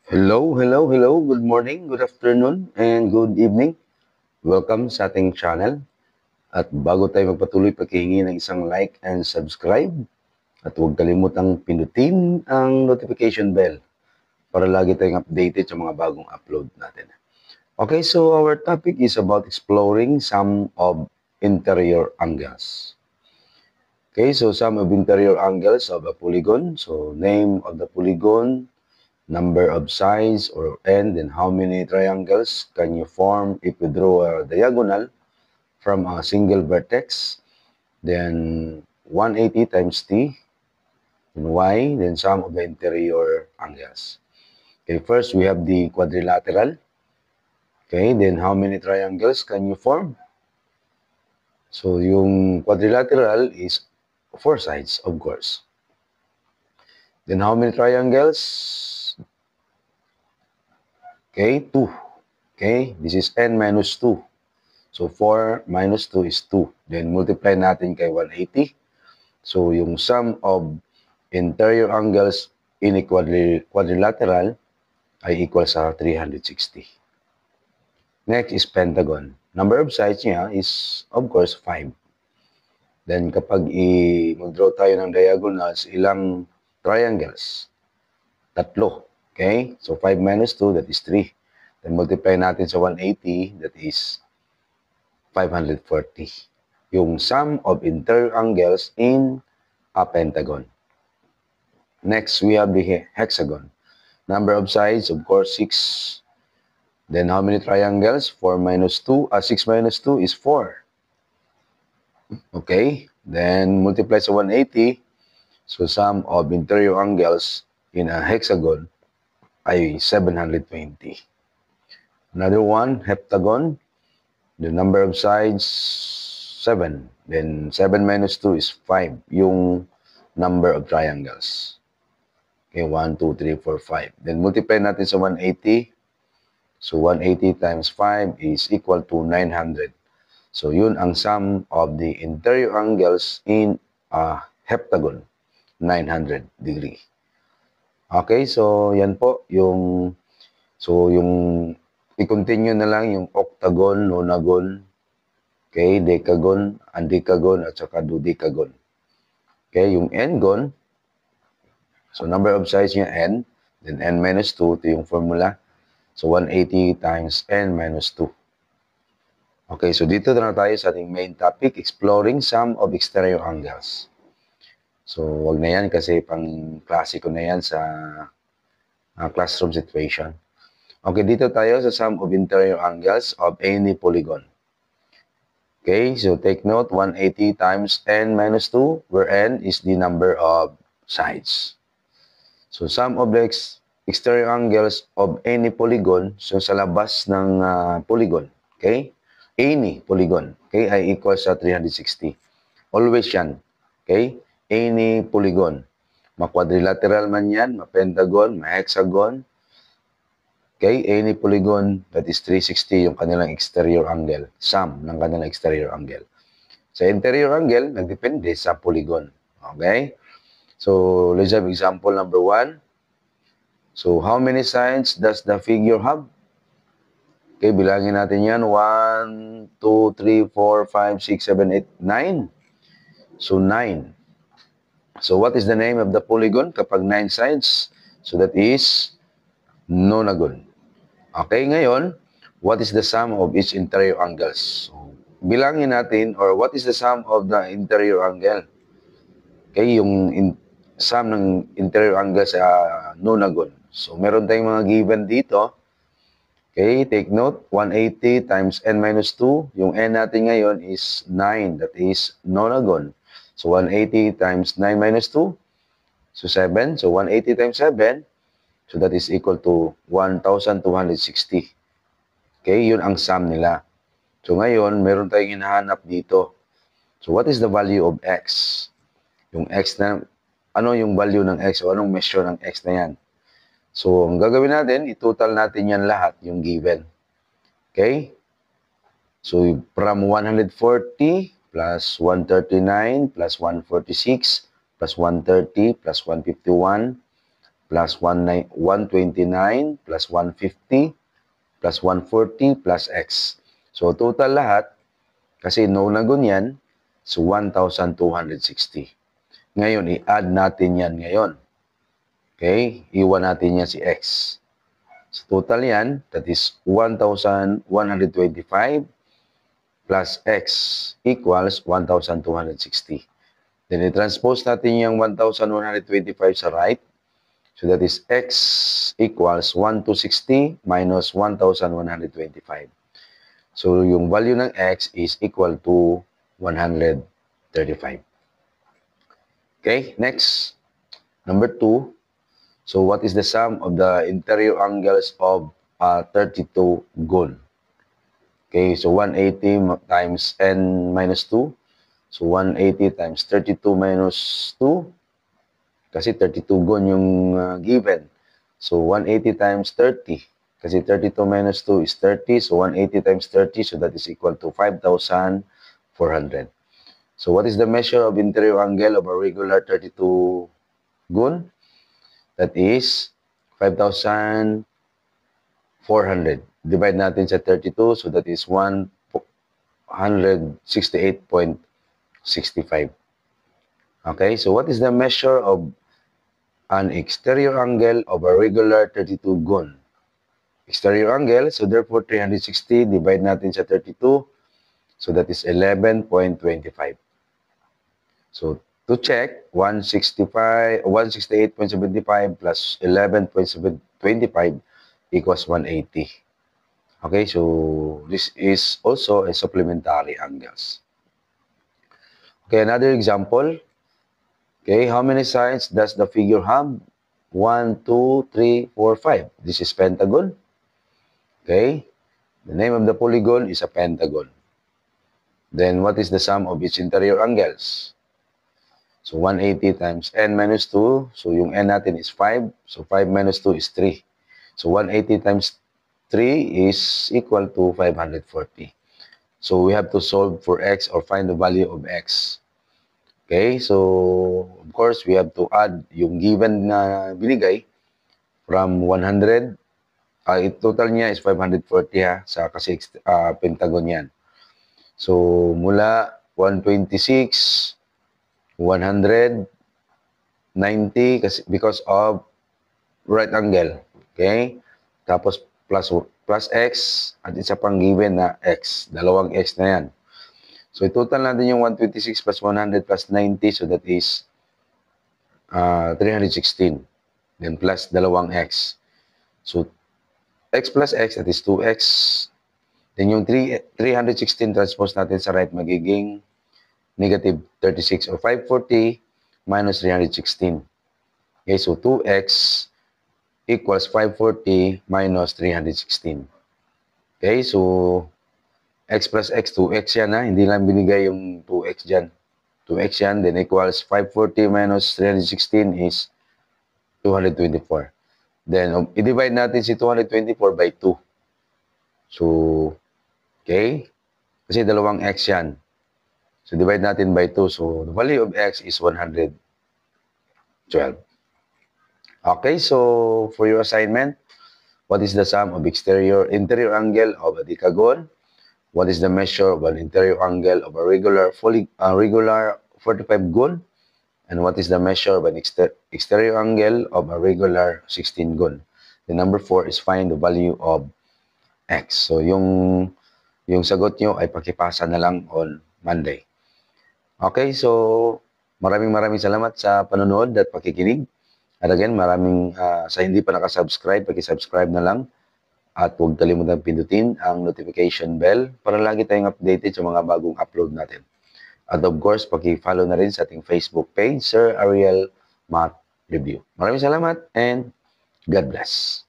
Hello. Good morning, good afternoon, and good evening. Welcome sa ating channel. At bago tayo magpatuloy, paghihingi ng isang like and subscribe. At huwag kalimutang pindutin ang notification bell para lagi tayong updated sa mga bagong upload natin. Okay, so our topic is about exploring some of interior angles. Okay, so some of interior angles of a polygon. So name of the polygon, number of sides or end, and how many triangles can you form if you draw a diagonal from a single vertex, then 180 times t, and y, then sum of the interior angles. Okay, first we have the quadrilateral. Okay, then how many triangles can you form? So yung quadrilateral is 4 sides, of course. Then how many triangles? Okay, 2. Okay, this is n minus 2. So, 4 minus 2 is 2. Then, multiply natin kay 180. So, yung sum of interior angles in a quadrilateral ay equal sa 360. Next is pentagon. Number of sides niya is, of course, 5. Then, kapag mag-draw tayo ng diagonals, ilang triangles? 3. Okay? So, 5 minus 2, that is 3. Then, multiply natin sa 180, that is 540. Yung sum of interior angles in a pentagon. Next, we have the hexagon. Number of sides, of course, 6. Then, how many triangles? 4 minus 2. 6 minus 2 is 4. Okay. Then, multiply sa 180. So, sum of interior angles in a hexagon ay 720. Another one, heptagon. The number of sides, 7. Then, 7 minus 2 is 5. Yung number of triangles. Okay, 1, 2, 3, 4, 5. Then, multiply natin sa 180. So, 180 times 5 is equal to 900. So, yun ang sum of the interior angles in a heptagon, 900 degree. Okay, so, yan po yung, i-continue na lang yung octagon, nonagon, okay, decagon, andecagon, at saka dodecagon. Okay, yung n-gon, so number of sides niya n, then n minus 2, ito yung formula. So 180 times n minus 2. Okay, so dito na tayo sa ating main topic, exploring some of exterior angles. So wag na yan kasi pang klasiko na yan sa classroom situation. Okay, dito tayo sa sum of interior angles of any polygon. Okay, so take note, 180 times n minus 2, where n is the number of sides. So, sum of the exterior angles of any polygon, so sa labas ng polygon, okay? Any polygon, okay, ay equal sa 360. Always yan, okay? Any polygon. Ma-quadrilateral man yan, ma-pentagon, ma-hexagon, okay, any polygon, that is 360 yung kanilang exterior angle, sum ng kanilang exterior angle. Sa interior angle, nagdepende sa polygon. Okay? So, let's have example number 1. So, how many sides does the figure have? Okay, bilangin natin yan. 1, 2, 3, 4, 5, 6, 7, 8, 9. So, 9. So, what is the name of the polygon kapag 9 sides? So, that is nonagon. Okay, ngayon, what is the sum of each interior angles? So, bilangin natin, or what is the sum of the interior angle? Okay, yung sum ng interior angle sa nonagon. So, meron tayong mga given dito. Okay, take note, 180 times n minus 2. Yung n natin ngayon is 9, that is nonagon. So, 180 times 9 minus 2. So, 7. So, 180 times 7. So, that is equal to 1,260. Okay, yun ang sum nila. So, ngayon, meron tayong hinahanap dito. So, what is the value of x? Yung x na, ano yung value ng x o anong measure ng x na yan? So, ang gagawin natin, i-total natin yan lahat, yung given. Okay? So, from 140 plus 139 plus 146 plus 130 plus 151 plus 129 plus 150 plus 140 plus x. So, total lahat, kasi no na yan, so 1,260. Ngayon, i-add natin yan ngayon. Okay? Iwan natin yan si x. So, total yan, that is 1,125 plus x equals 1,260. Then, i-transpose natin yung 1,125 sa right. So, that is x equals 1,260 minus 1,125. So, yung value ng x is equal to 135. Okay, next. Number 2. So, what is the sum of the interior angles of 32 gun? Okay, so 180 times n minus 2. So, 180 times 32 minus 2. Kasi 32 gun yung given. So, 180 times 30. Kasi 32 minus 2 is 30. So, 180 times 30. So, that is equal to 5,400. So, what is the measure of interior angle of a regular 32 gun? That is 5,400. Divide natin sa 32. So, that is 168.65. Okay, so what is the measure of an exterior angle of a regular 32 gun? Exterior angle, so therefore 360, divide natin sa 32. So that is 11.25. So to check, 168.75 plus 11.25 equals 180. Okay, so this is also a supplementary angles. Okay, another example. Okay, how many sides does the figure have? 1, 2, 3, 4, 5. This is pentagon. Okay, the name of the polygon is a pentagon. Then what is the sum of its interior angles? So 180 times n minus 2. So yung n natin is 5. So 5 minus 2 is 3. So 180 times 3 is equal to 540. So we have to solve for x or find the value of x. Okay, so of course, we have to add yung given na binigay from 100. Total niya is 540 ha, sa kasi pentagon yan. So, mula 126, 190, kasi because of right angle. Okay? Tapos, plus x, at isa pang given na x. Dalawang x na yan. So, total natin yung 126 plus 100 plus 90. So, that is 316. Then, plus dalawang x. So, x plus x, that is 2x. Then, yung 316 transpose natin sa right, magiging negative 36 or 540 minus 316. Okay, so 2x equals 540 minus 316. Okay, so x plus x, 2x yan ha. Hindi lang binigay yung 2x dyan. 2x yan, then equals 540 minus 316 is 224. Then, i-divide natin si 224 by 2. So, okay? Kasi dalawang x yan. So, divide natin by 2. So, the value of x is 112. Okay, so for your assignment, what is the sum of interior angle of a decagon? What is the measure of an interior angle of a regular 45 gun? And what is the measure of an exterior angle of a regular 16 gun? The number 4 is find the value of x. So, yung sagot nyo ay pakipasa na lang on Monday. Okay, so maraming salamat sa panonood at pakikinig. At again, sa hindi pa nakasubscribe, pakisubscribe na lang. At huwag kalimutang pindutin ang notification bell para lagi tayong updated sa mga bagong upload natin. At of course, paki-follow na rin sa ating Facebook page, Sir Ariel Math Review. Maraming salamat and God bless.